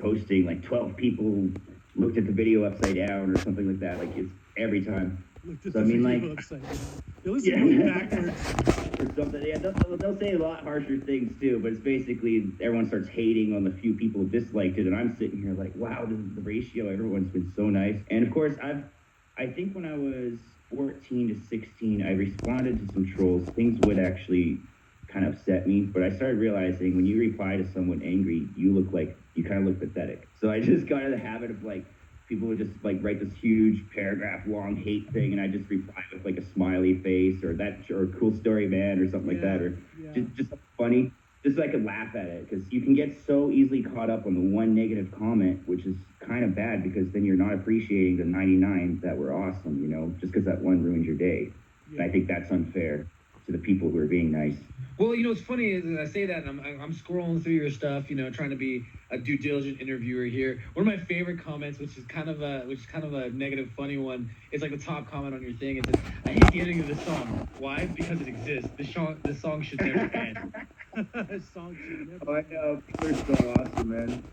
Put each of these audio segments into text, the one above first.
posting like 12 people looked at the video upside down or something like that. Like it's every time. Looked at So the I mean, video like, upside down. They listen to it backwards. or something. Yeah, they'll say a lot harsher things too, but it's basically everyone starts hating on the few people who disliked it, and I'm sitting here like, wow, the ratio. Everyone's been so nice, and of course, I think when I was 14 to 16, I responded to some trolls. Things would actually kind of upset me, but I started realizing when you reply to someone angry, you kind of look pathetic. So I just got in the habit of like, people would just like write this huge paragraph long hate thing, and I just reply with like a smiley face or a cool story, man, or something like that, or just funny, just so I could laugh at it, because you can get so easily caught up on the one negative comment, which is kind of bad, because then you're not appreciating the 99 that were awesome, just because that one ruins your day. And I think that's unfair to the people who are being nice. Well, it's funny is I say that, and I'm scrolling through your stuff, trying to be a due diligent interviewer here. One of my favorite comments, which is kind of a negative, funny one, is like the top comment on your thing. It says, "I hate the ending of this song. Why? Because it exists. This song should never end." Song should never Oh, I know. People are so awesome, man.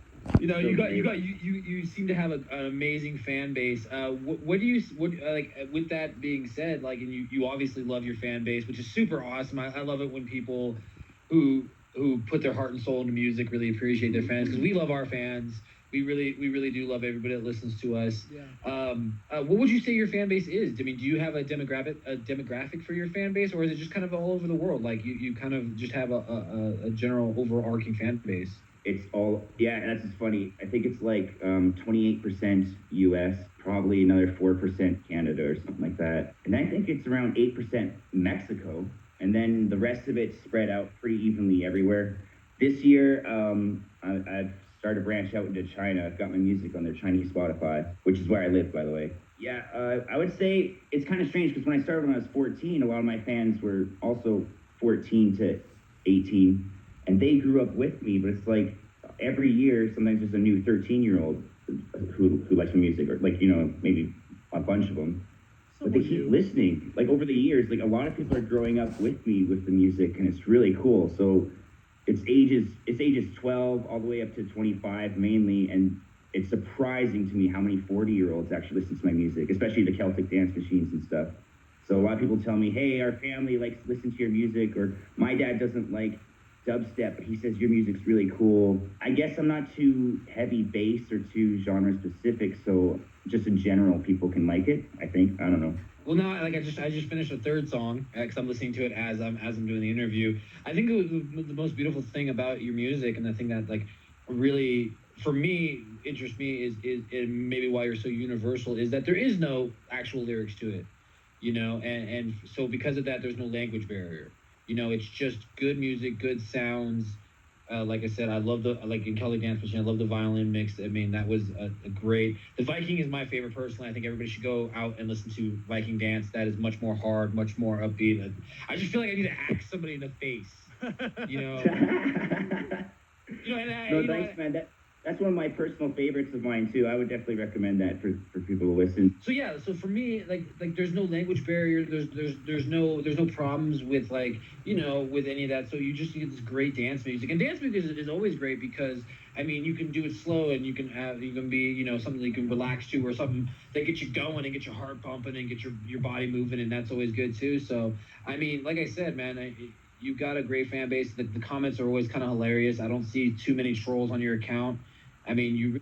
You seem to have an amazing fan base. What do you like? With that being said, like, and you obviously love your fan base, which is super awesome. I love it when people who put their heart and soul into music really appreciate their fans, because we love our fans. We really do love everybody that listens to us. Yeah. What would you say your fan base is? I mean, do you have a demographic for your fan base, or is it just kind of all over the world? Like you kind of just have a general overarching fan base? It's all, that's just funny. I think it's like 28% US, probably another 4% Canada or something like that. And I think it's around 8% Mexico. And then the rest of it spread out pretty evenly everywhere. This year, I've started to branch out into China. I've got my music on their Chinese Spotify, which is where I live, by the way. Yeah, I would say it's kind of strange, because when I started when I was 14, a lot of my fans were also 14 to 18. And they grew up with me, but it's like every year, sometimes there's a new 13-year-old who likes my music, or like, maybe a bunch of them. But they keep listening. Like over the years, like a lot of people are growing up with me with the music, and it's really cool. So it's ages 12 all the way up to 25 mainly, and it's surprising to me how many 40-year-olds actually listen to my music, especially the Celtic Dance Machines and stuff. So a lot of people tell me, hey, our family likes to listen to your music, or my dad doesn't like dubstep, but he says your music's really cool. I guess I'm not too heavy bass or too genre specific, so just in general, people can like it, I think. I don't know. Well, no, like I just finished a third song, because I'm listening to it as I'm doing the interview. I think the most beautiful thing about your music, and the thing that like really for me interests me is and maybe why you're so universal, is that there is no actual lyrics to it, and so because of that, there's no language barrier. It's just good music, good sounds. Like I said, I love in Celtic Dance Machine, I love the violin mix. I mean, that was a great. The Viking is my favorite personally. I think everybody should go out and listen to Viking Dance. That is much more hard, much more upbeat. I just feel like I need to axe somebody in the face. Thanks, man. That's one of my personal favorites of mine too. I would definitely recommend that for people to listen. So for me, like there's no language barrier. There's no problems with with any of that. So you just get this great dance music, and dance music is always great, because I mean you can do it slow, and you can be something that you can relax to, or something that gets you going and get your heart pumping and get your body moving, and that's always good too. So I mean, like I said, man, you've got a great fan base. The comments are always kind of hilarious. I don't see too many trolls on your account. I mean, you